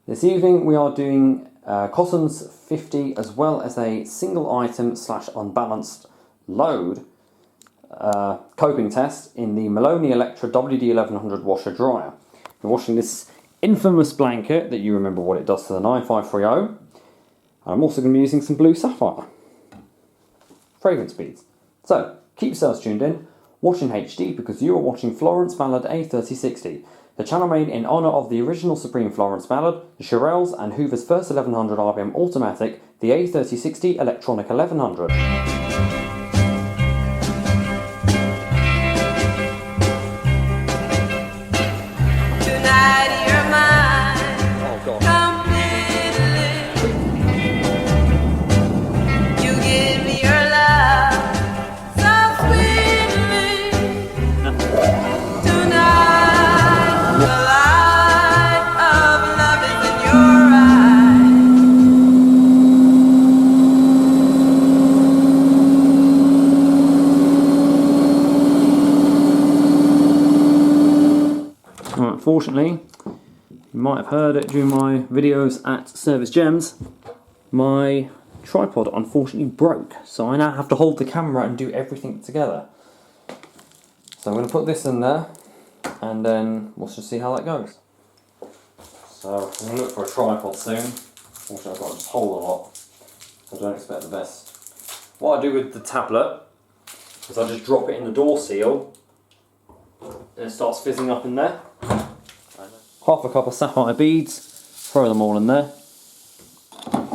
This evening we are doing Cotton's 50 as well as a single item / unbalanced load coping test in the Merloni Electra WD1100 Washer Dryer. We're washing this infamous blanket that you remember what it does to the 9530. I'm also going to be using some blue sapphire fragrance beads. So keep yourselves tuned in, watching HD because you are watching Florence Ballad A3060, the channel made in honour of the original Supreme Florence Ballad, the Shirelles and Hoover's first 1100 RPM automatic, the A3060 Electronic 1100. Unfortunately, you might have heard it during my videos at Servis Gems, my tripod unfortunately broke, so I now have to hold the camera and do everything together. So I'm going to put this in there and then we'll just see how that goes. So I'm going to look for a tripod soon. Unfortunately I've got to just hold a lot, so I don't expect the best. What I do with the tablet is I just drop it in the door seal and it starts fizzing up in there. Half a cup of sapphire beads, throw them all in there. I'm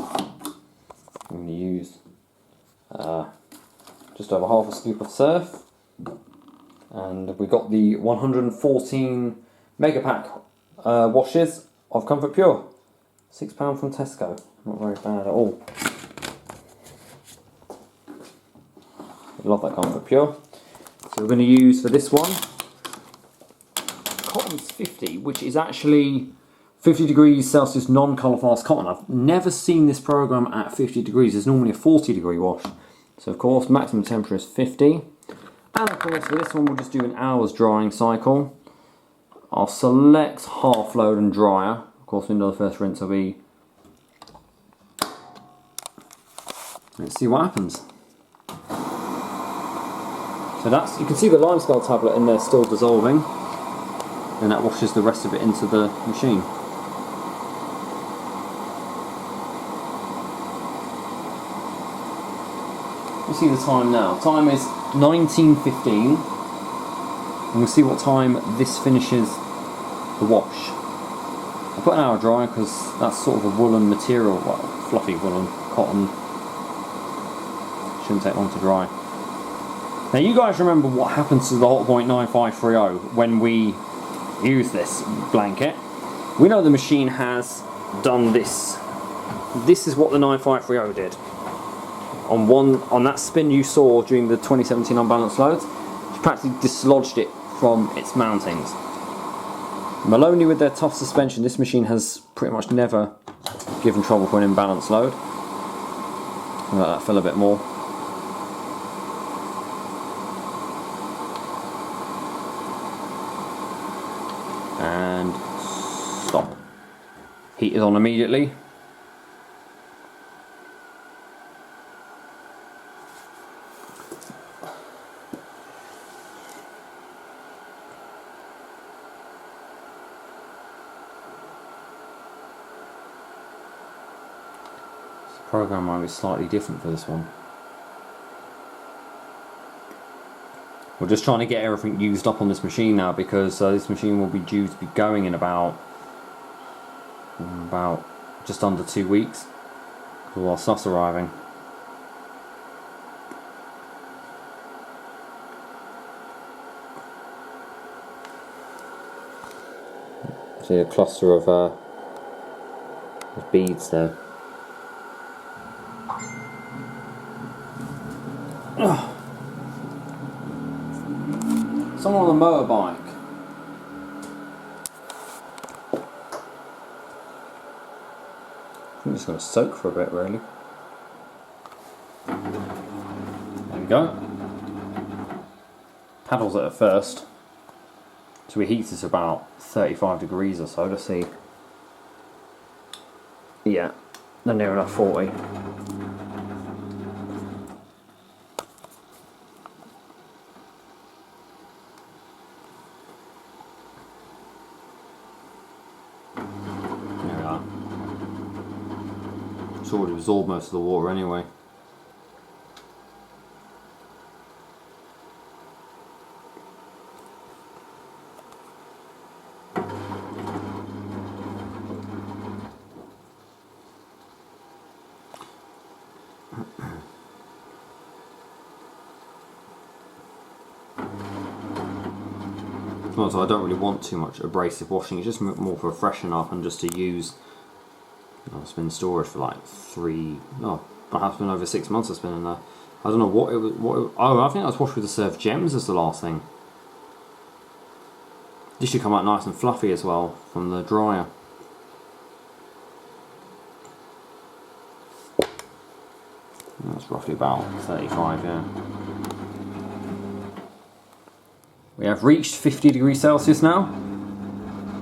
going to use just over half a scoop of surf, and we got the 114 mega pack washes of Comfort Pure, £6 from Tesco, not very bad at all. Love that Comfort Pure. So we're going to use for this one Cotton's 50, which is actually 50 degrees Celsius non-Colourfast cotton. I've never seen this program at 50 degrees. There's normally a 40 degree wash. So of course maximum temperature is 50. And of course for this one we'll just do an hour's drying cycle. I'll select half load and dryer. Of course we know the first rinse will be. Let's see what happens. So that's, you can see the limescale tablet in there still dissolving. And that washes the rest of it into the machine. You see the time now. Time is 19:15. And we'll see what time this finishes the wash. I put an hour dry because that's sort of a woolen material, well, fluffy woolen cotton. Shouldn't take long to dry. Now you guys remember what happens to the Hotpoint 9530 when we use this blanket. We know the machine has done this. This is what the 9530 did. On that spin you saw during the 2017 Unbalanced loads, she practically dislodged it from its mountings. Merloni with their tough suspension, this machine has pretty much never given trouble for an imbalanced load. I'll let that fill a bit more. And stop. Heat is on immediately. The program might be slightly different for this one. We're just trying to get everything used up on this machine now because this machine will be due to be going in about just under 2 weeks because our stuff's arriving. See a cluster of beads there. Ugh. Someone on a motorbike. I'm just going to soak for a bit, really. There we go. Paddles it at first. So we heat it to about 35 degrees or so. Let's see. Yeah, they're near enough 40. There we are. It's already absorbed most of the water anyway. So I don't really want too much abrasive washing, it's just more for a freshen up and just to use. It's been in storage for like perhaps been over 6 months it's been in there. I don't know what it was, oh, I think I was washed with the Servis Gems as the last thing. This should come out nice and fluffy as well from the dryer. That's roughly about 35, yeah. We have reached 50 degrees Celsius now.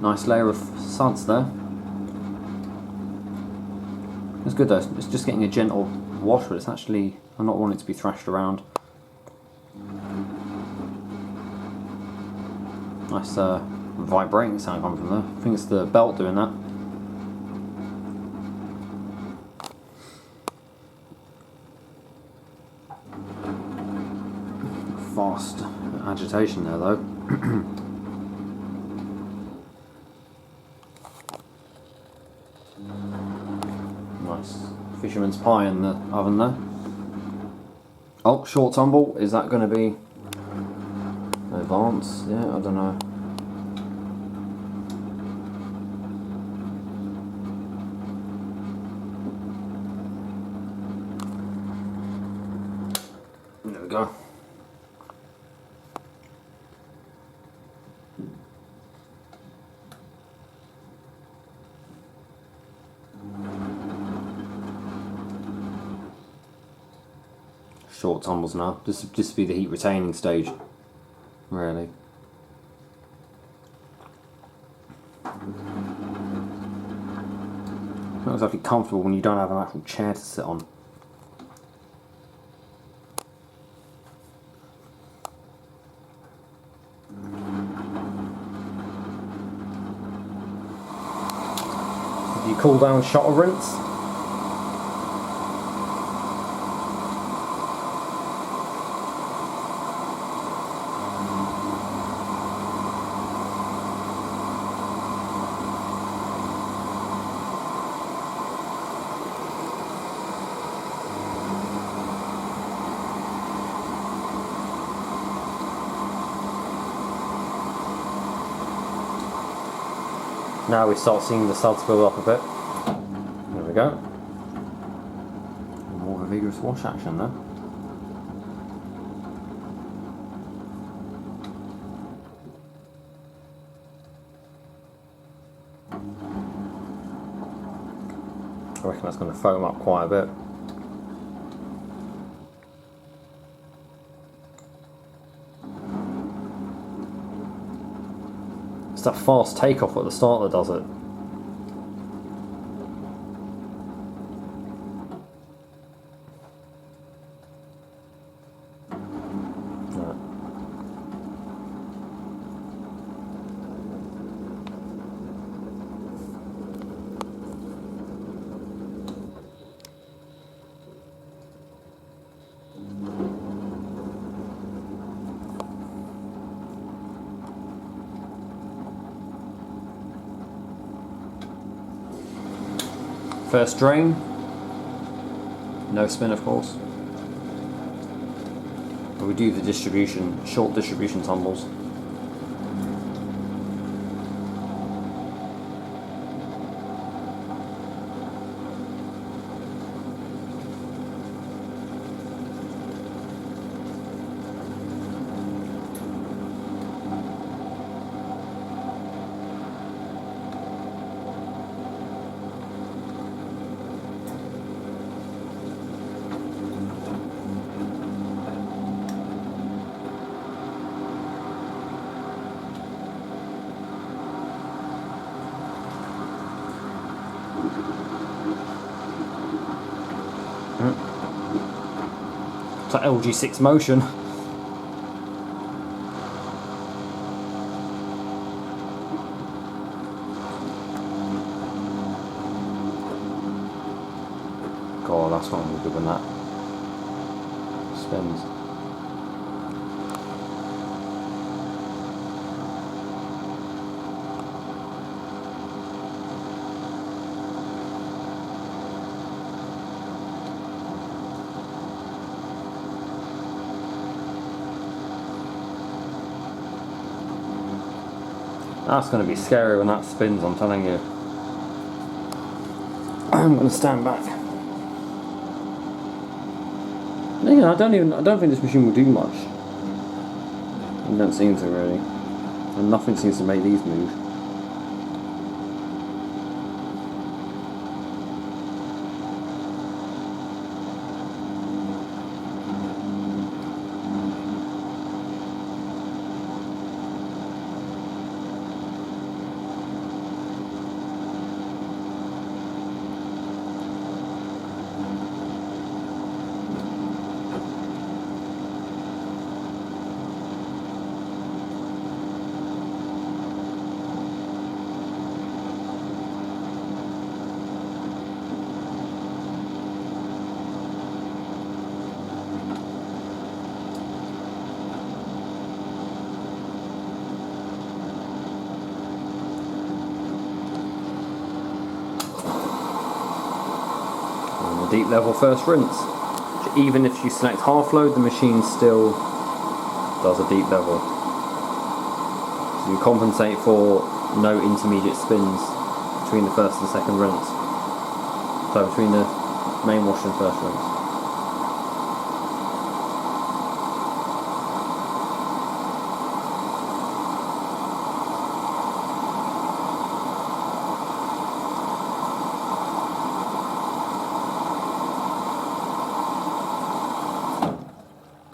Nice layer of suds there. It's good though, it's just getting a gentle wash, but it's actually, I'm not wanting it to be thrashed around. Nice vibrating sound coming from there. I think it's the belt doing that. Fast agitation there though. Nice fisherman's pie in the oven there. Oh, short tumble, is that going to be advanced? Yeah, I don't know. There we go. Short tumbles now, just be the heat retaining stage, really. It's not exactly comfortable when you don't have an actual chair to sit on. Do you cool down shot or rinse? Now we start seeing the suds build up a bit. There we go. More of a vigorous wash action there. I reckon that's going to foam up quite a bit. It's that fast takeoff at the start that does it. First drain, no spin of course. But we do the distribution, short distribution tumbles. It's like LG6 motion. God, that's not really good when that spins. That's going to be scary when that spins, I'm telling you. I'm going to stand back. Yeah, I don't think this machine will do much. It don't seem to really. And nothing seems to make these move. Deep level first rinse. Even if you select half load, the machine still does a deep level. So you compensate for no intermediate spins between the first and second rinse. So between the main wash and first rinse.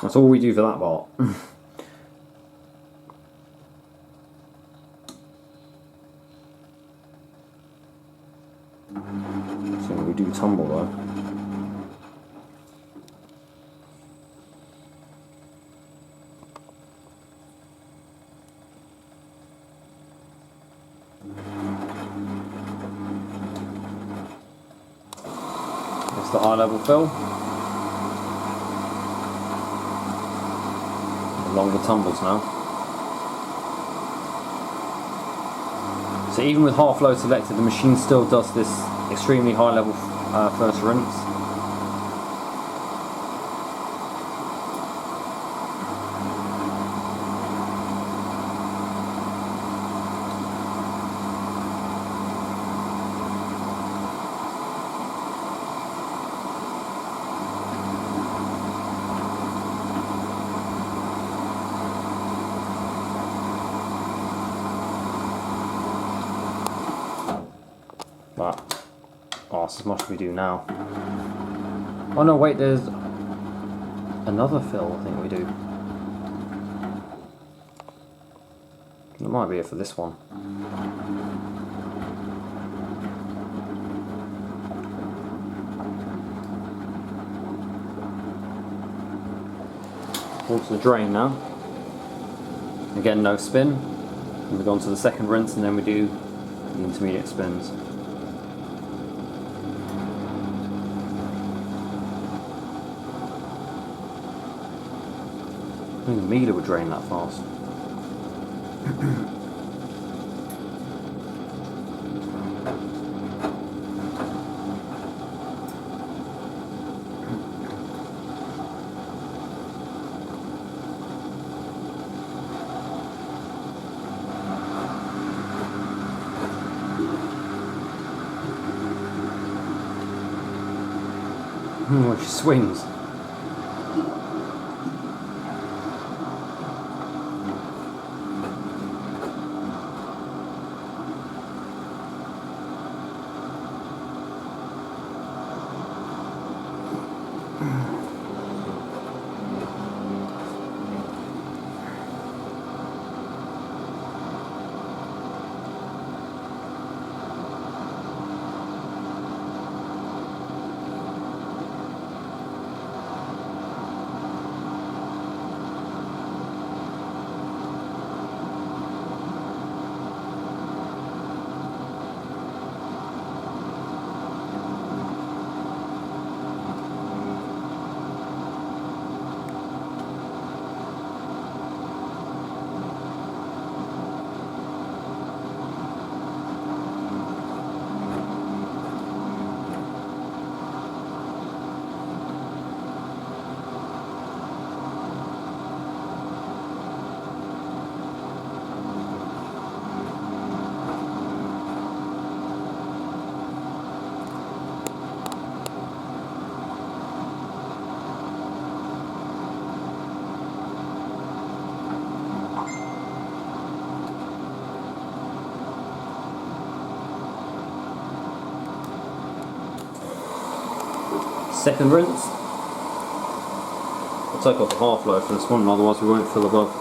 That's all we do for that part. So we do tumble though. It's the high level fill. Longer tumbles now. So even with half load selected, the machine still does this extremely high level first rinse. But, oh, that's as much as we do now. Oh no, wait, there's another fill I think we do. That might be it for this one. Onto the drain now. Again, no spin. And we go on to the second rinse and then we do the intermediate spins. I think the meter would drain that fast. Oh, she swings. Second rinse. I'll take off the half load for this one, otherwise we won't fill above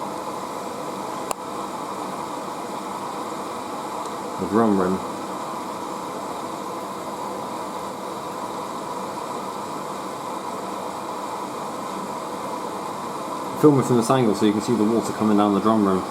the drum rim. Film it from this angle so you can see the water coming down the drum rim.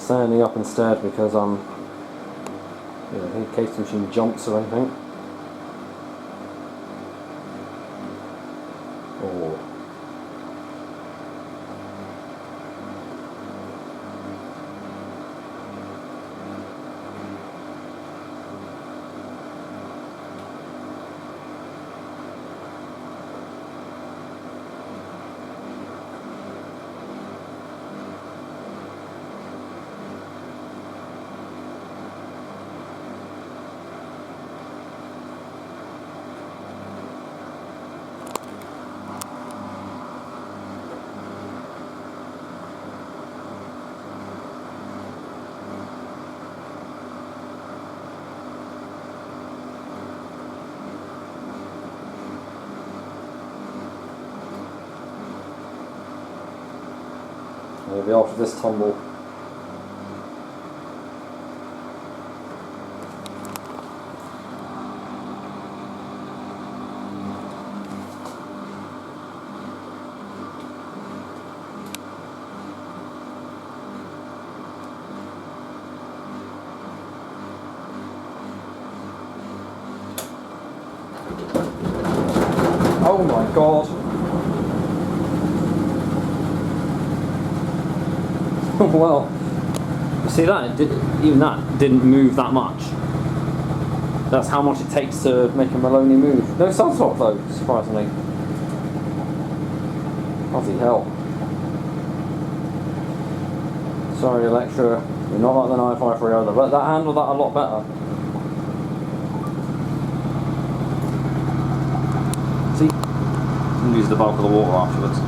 Standing up instead because in case the machine jumps or anything. Oh. Maybe after this tumble. Oh my god. Well, you see that? Even that didn't move that much. That's how much it takes to make a Merloni move. No sunspot though, surprisingly. Bloody hell. Sorry Electra, you're not like the 9530, but that handled that a lot better. See? Use the bulk of the water afterwards.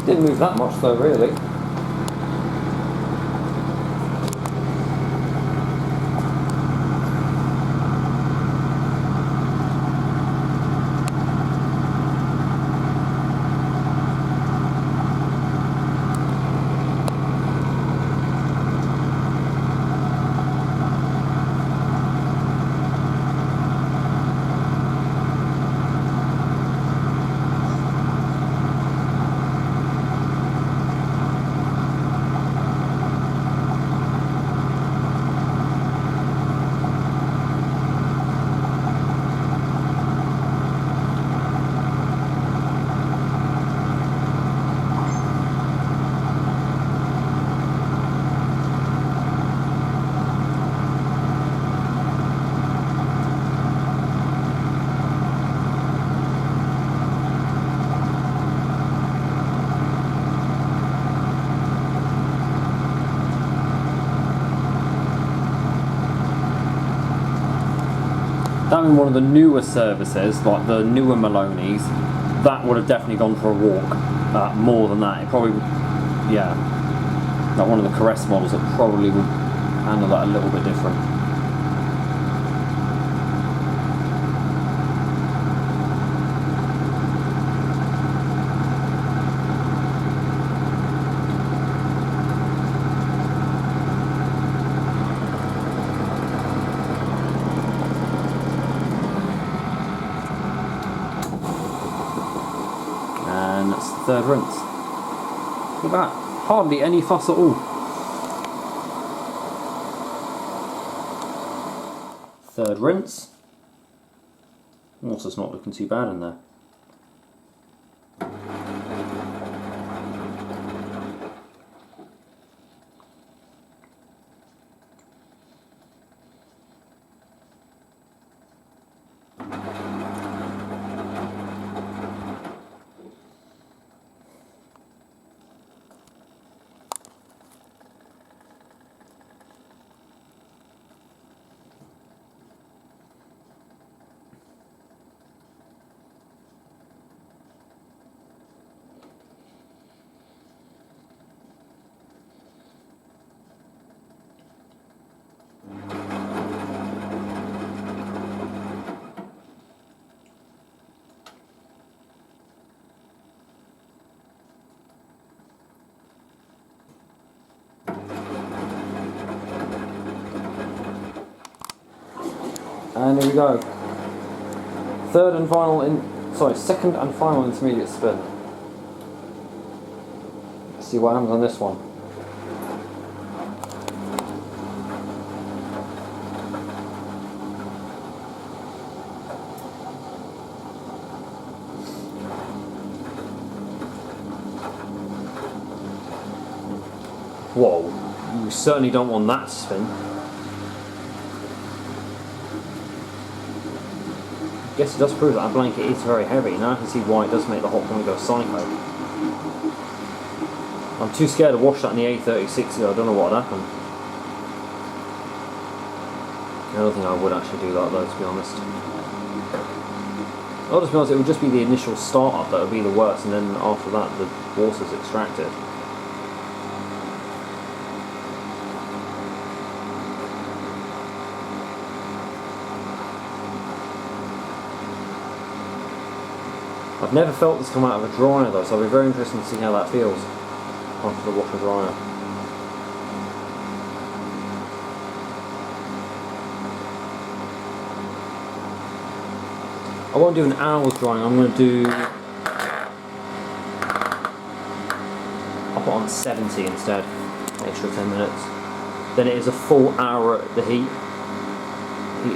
Didn't move that much though, really. That in one of the newer services, like the newer Merlonis, that would have definitely gone for a walk. More than that, it probably would, yeah. Like one of the Caress models, it probably would handle that a little bit different. third rinse. Look at that, hardly any fuss at all. Third rinse. Water's not looking too bad in there. And here we go. Second and final intermediate spin. Let's see what happens on this one. Whoa, you certainly don't want that to spin. I guess it does prove that blanket is very heavy. Now I can see why it does make the hot point go psycho. I'm too scared to wash that in the A3060, I don't know what would happen. I don't think I would actually do that though, to be honest. I'll just be honest, it would just be the initial start-up that would be the worst, and then after that the water's extracted. I've never felt this come out of a dryer though, so I'll be very interested to see how that feels after the washer dryer. I won't do an hour's drying, I'm going to do... I'll put on 70 instead, extra 10 minutes. Then it is a full hour at the heated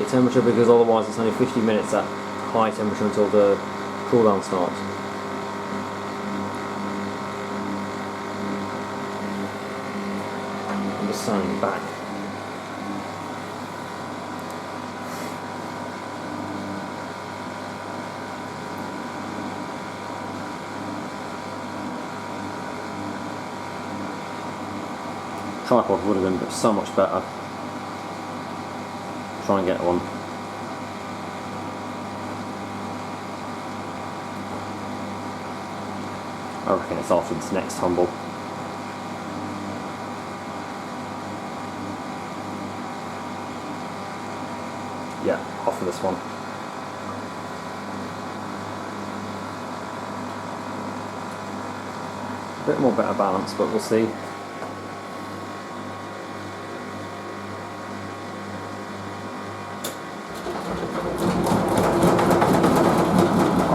temperature, because otherwise it's only 50 minutes at high temperature until the cool down starts. I'm just sanding back. Tripod would have been so much better. Try and get one. I reckon it's after this next tumble. Yeah, after this one. A bit more better balance, but we'll see.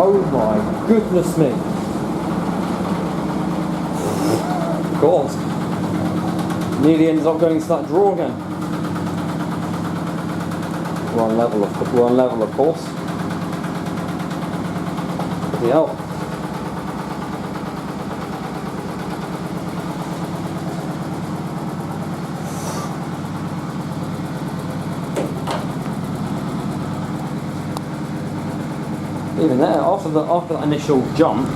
Oh my goodness me! God, nearly ended up going into that drawer again. We're on level, of course. Bloody hell. Even there, after that initial jump,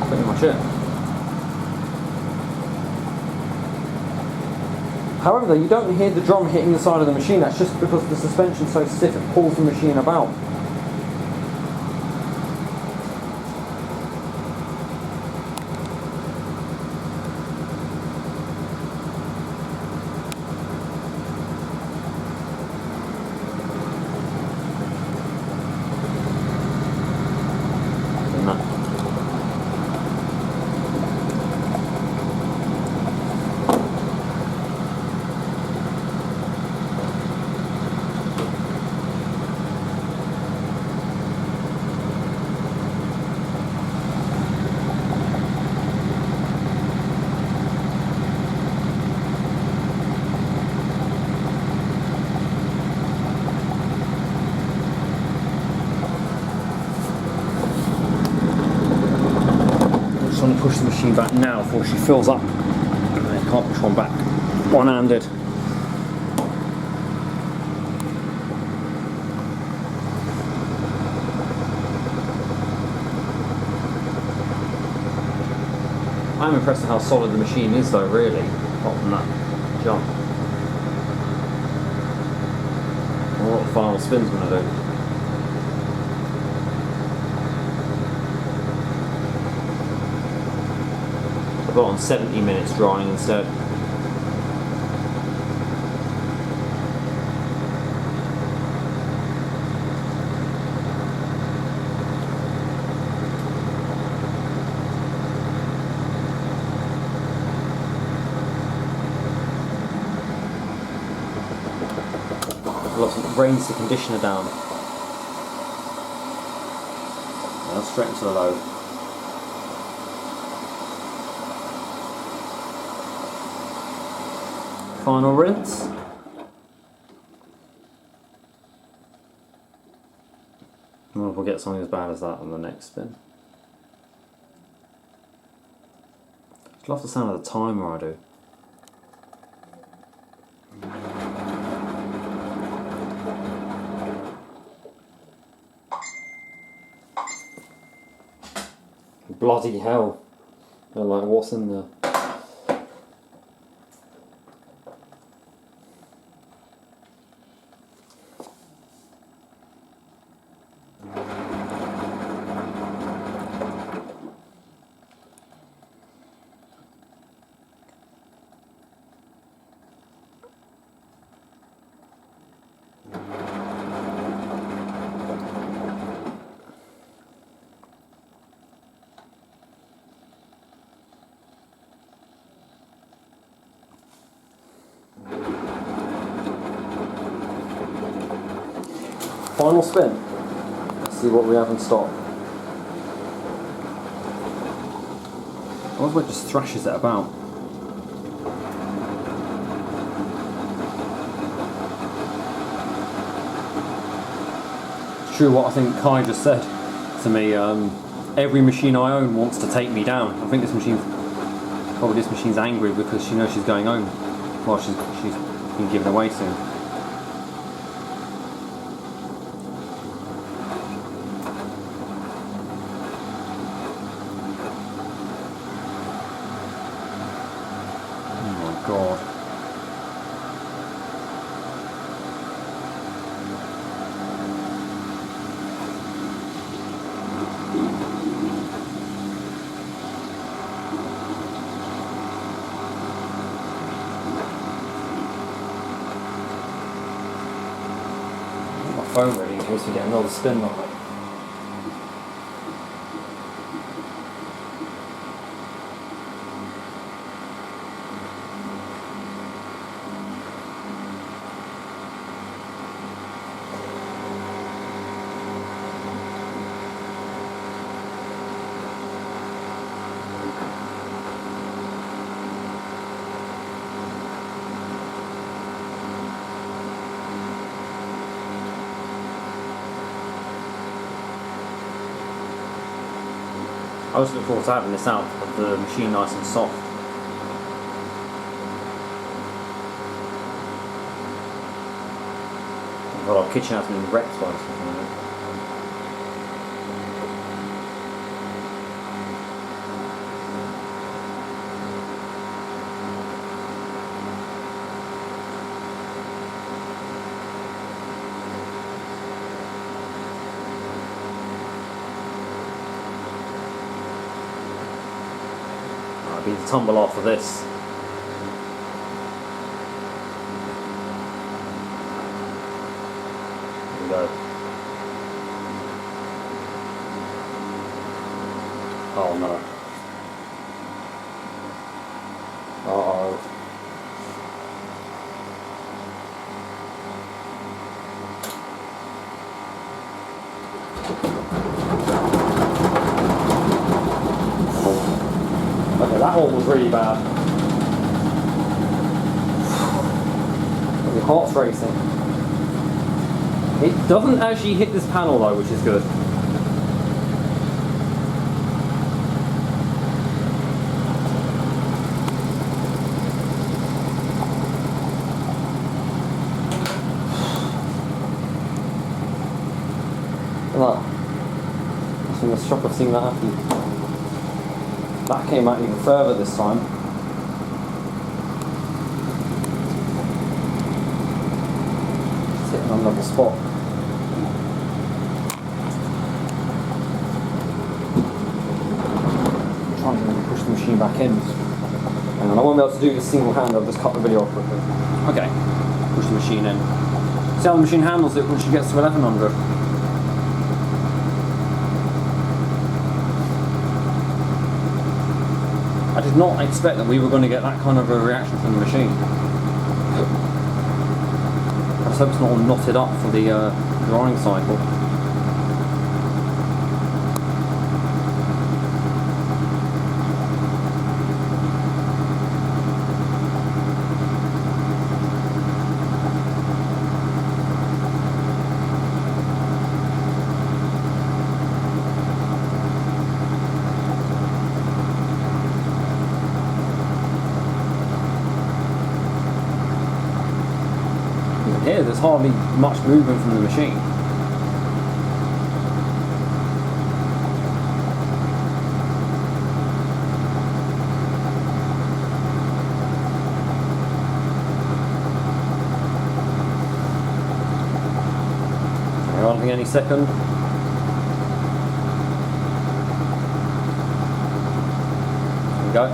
pretty much it. However, though, you don't hear the drum hitting the side of the machine. That's just because the suspension's so stiff it pulls the machine about. machine back now before she fills up. I can't push one back one-handed. I'm impressed with how solid the machine is though, really, apart from that jump. I wonder what the final spin's going to do. I've got on 70 minutes drying instead. Rains the conditioner down. Now straight into the load. Final rinse. I wonder if we'll get something as bad as that on the next spin. I love the sound of the timer, I do. Bloody hell. They're like, what's in there? Final spin. Let's see what we have in stock. I wonder if it just thrashes it about. It's true what I think Kai just said to me. Every machine I own wants to take me down. I think this machine's angry because she knows she's going home. Well, she's been given away soon. God. My phone ready in case we get another spin on it. I was looking forward to having this out with the machine nice and soft. God, our kitchen has been wrecked by this one. Be the tumble off of this. There we go. Oh no. Uh-oh. Okay, that one was really bad. Your heart's racing. It doesn't actually hit this panel though, which is good. Look, that's in the shock of seeing that happen. That came out even further this time. It's hitting on another spot. I'm trying to push the machine back in. And I won't be able to do this single hand, I'll just cut the video off quickly. Okay, push the machine in. See how the machine handles it when she gets to 1100. I did not expect that we were going to get that kind of a reaction from the machine. I just hope it's not all knotted up for the drying cycle. Here, there's hardly much movement from the machine. Arriving any second. There we go.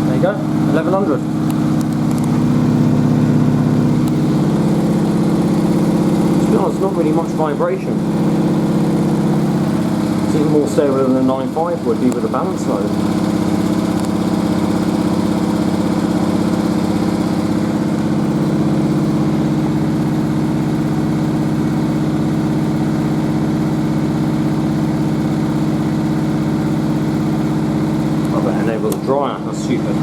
There you go, 1100. To be honest, not really much vibration. It's even more stable than the 9.5 would be with a balance load. Dryer, that's stupid.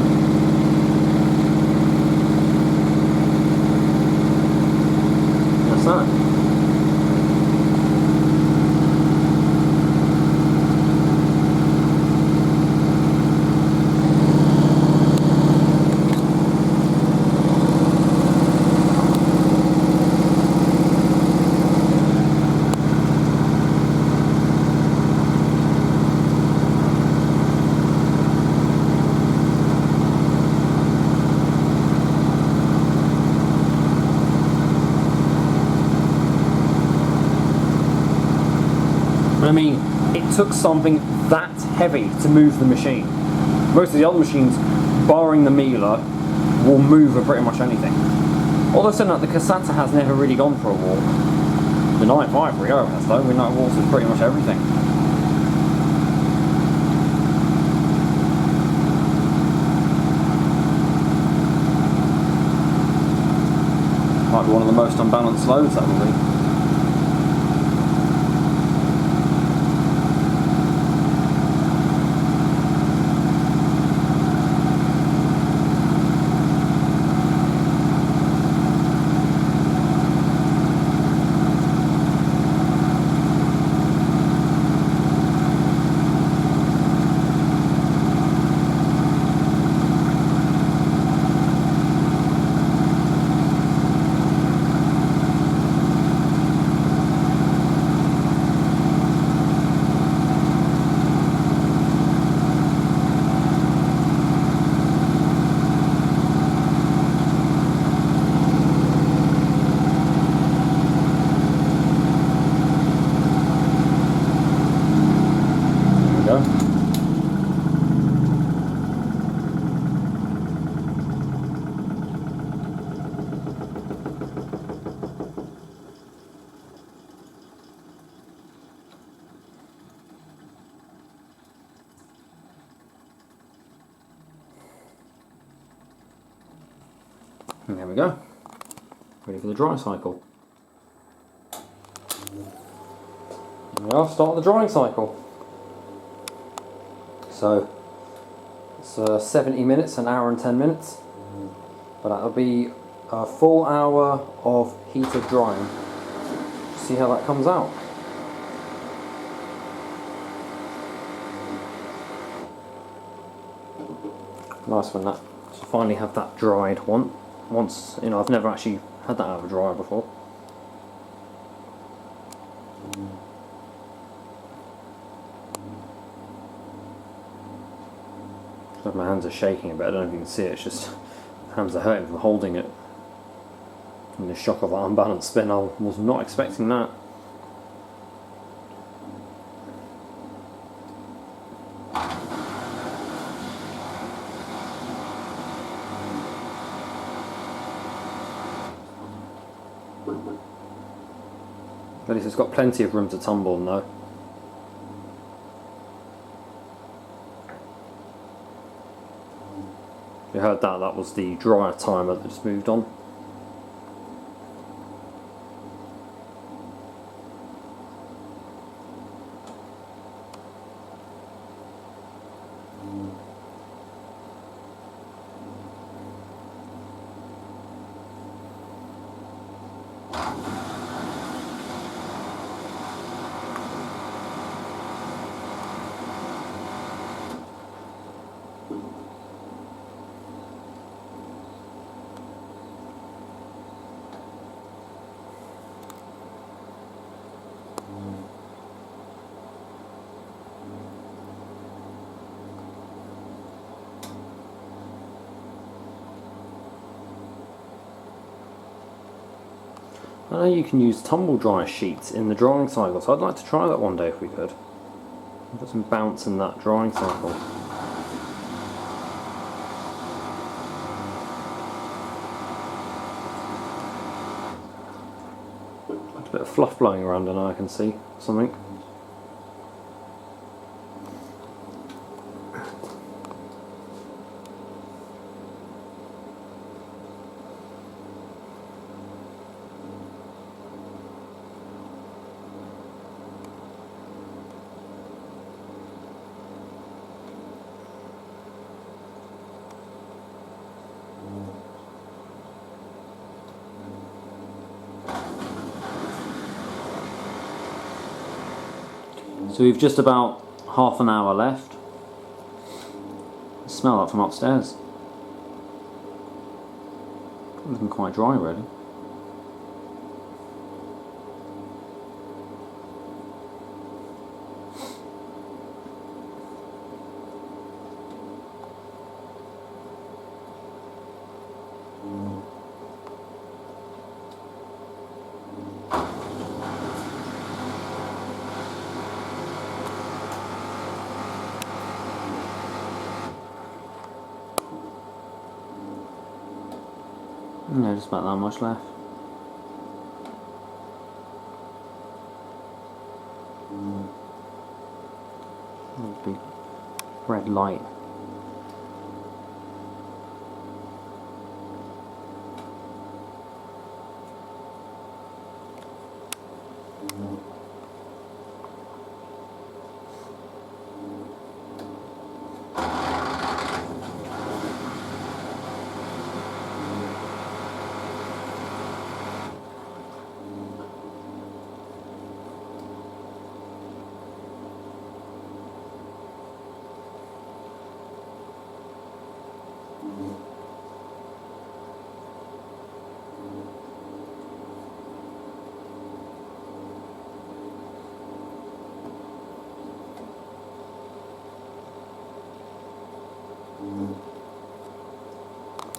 That's that. I mean, it took something that heavy to move the machine. Most of the other machines, barring the Miele, will move with pretty much anything. Although saying that, the Cassata has never really gone for a walk. The 9.5 Rio has though, we know it walks with pretty much everything. Might be one of the most unbalanced loads, that will be. And there we go, ready for the dry cycle. And I'll start the drying cycle. So it's 70 minutes, an hour and 10 minutes, but that'll be a full hour of heated drying. See how that comes out. Nice one, that. So finally have that dried once, you know, I've never actually Had that out of a dryer before. My hands are shaking a bit, I don't know if you can see it, it's just hands are hurting from holding it. And the shock of that unbalanced spin, I was not expecting that. At least it's got plenty of room to tumble in though. You heard that, that was the dryer timer that just moved on. I know you can use tumble dryer sheets in the drying cycle, so I'd like to try that one day if we could. Put some bounce in that drying cycle. A bit of fluff blowing around and I can see something. So we've just about half an hour left. Smell that from upstairs. Looking quite dry really. Yeah, just about that much left. Big red light.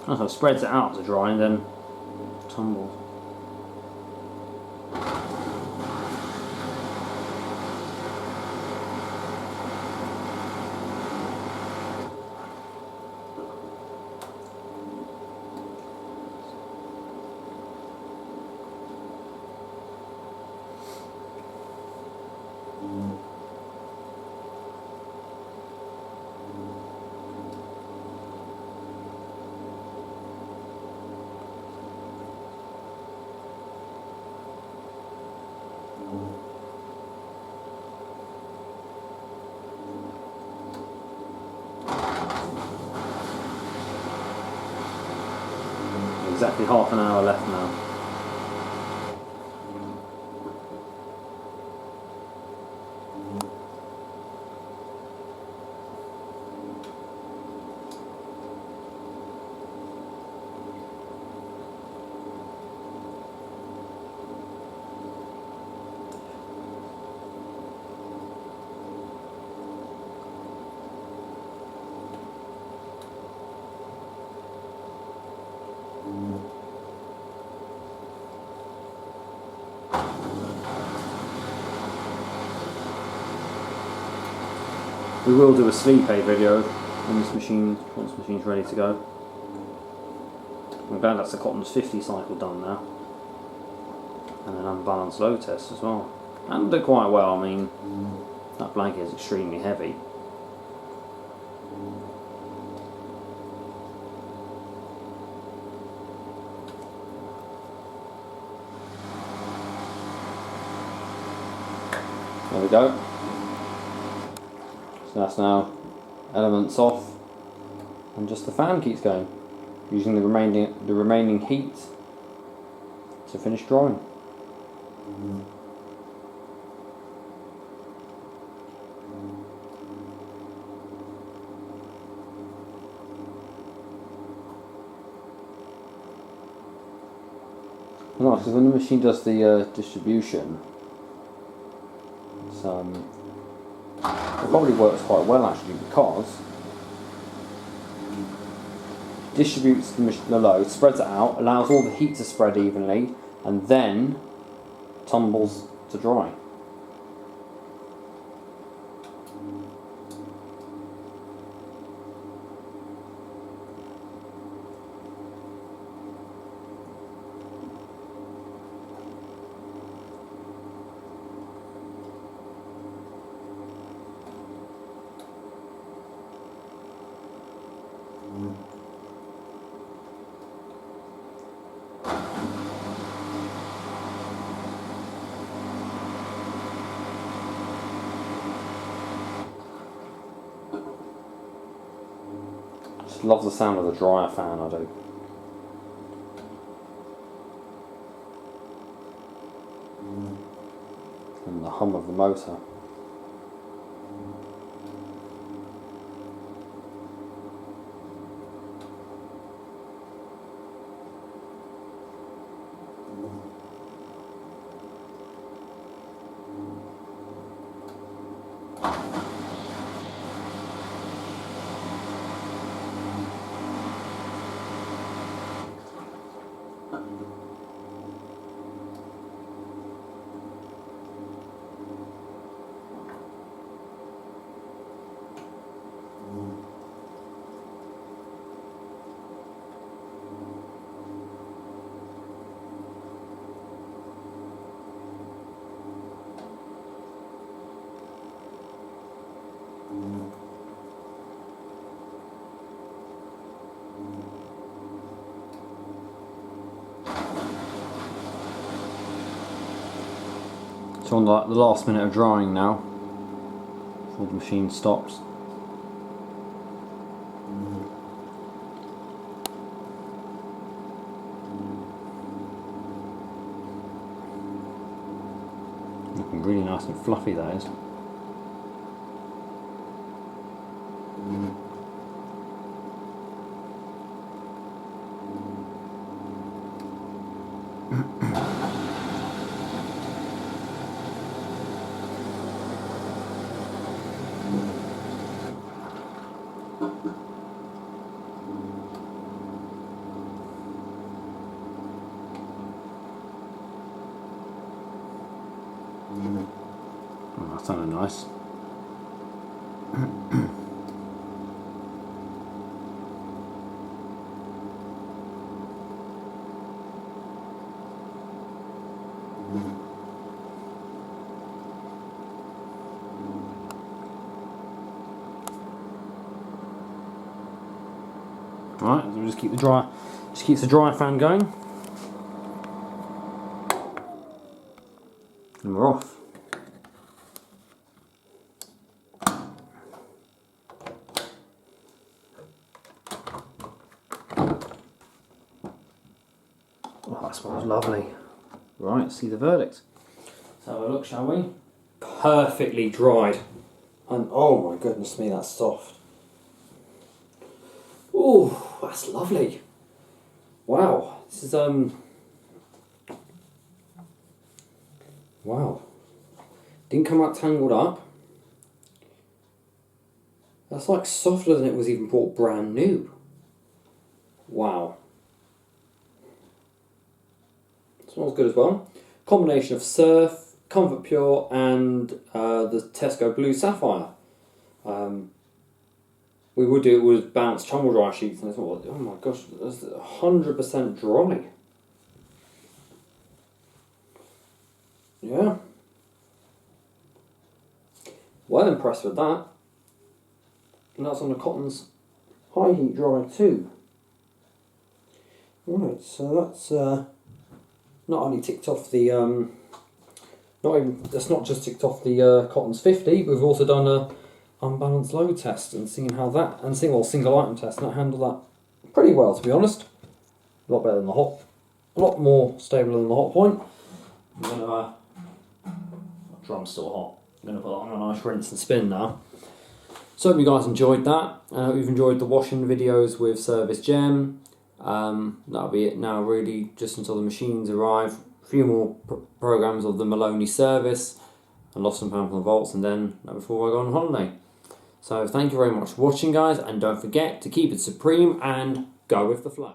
So it spreads it out to dry and then tumbles. Exactly half an hour left now. We will do a sleep aid video on this machine once the machine's ready to go. I'm glad that's the Cotton's 50 cycle done now. And an unbalanced load test as well. And did quite well. I mean, that blanket is extremely heavy. There we go. So that's now elements off, and just the fan keeps going, using the remaining heat to finish drying. Nice, because when the machine does the distribution, it probably works quite well actually, because it distributes the load, spreads it out, allows all the heat to spread evenly, and then tumbles to dry. Just love the sound of the dryer fan, I do. And the hum of the motor. So on the last minute of drying now, before the machine stops. Looking really nice and fluffy, that is. Oh, that sounded nice. Right, so we'll just keeps the dryer fan going, and we're off. Oh, that smells lovely. Right, see the verdict. Let's have a look, shall we? Perfectly dried, and oh my goodness me, that's soft. Oh, that's lovely. Wow, this is wow. Didn't come out tangled up. That's like softer than it was even bought brand new. Wow. Smells good as well. Combination of Surf, Comfort Pure, and the Tesco Blue Sapphire. We would do it with balanced tumble dry sheets, and it's all, oh my gosh, that's 100% dry. Yeah. Well impressed with that. And that's on the Cotton's high heat dry too. Right, so that's not only ticked off the that's not just ticked off the Cotton's 50. We've also done a unbalanced load test and seen how that, and single item test, and that handled that pretty well, to be honest. A lot better than the hot, a lot more stable than the hot point. I'm gonna drum's still hot. I'm gonna put that on a nice rinse and spin now. So hope you guys enjoyed that. We've enjoyed the washing videos with Servis Gem. That'll be it now, really, just until the machines arrive. A few more programs of the Merloni service and lost some pound from the vaults, and then before I go on holiday. So thank you very much for watching, guys, and don't forget to keep it supreme and go with the flow.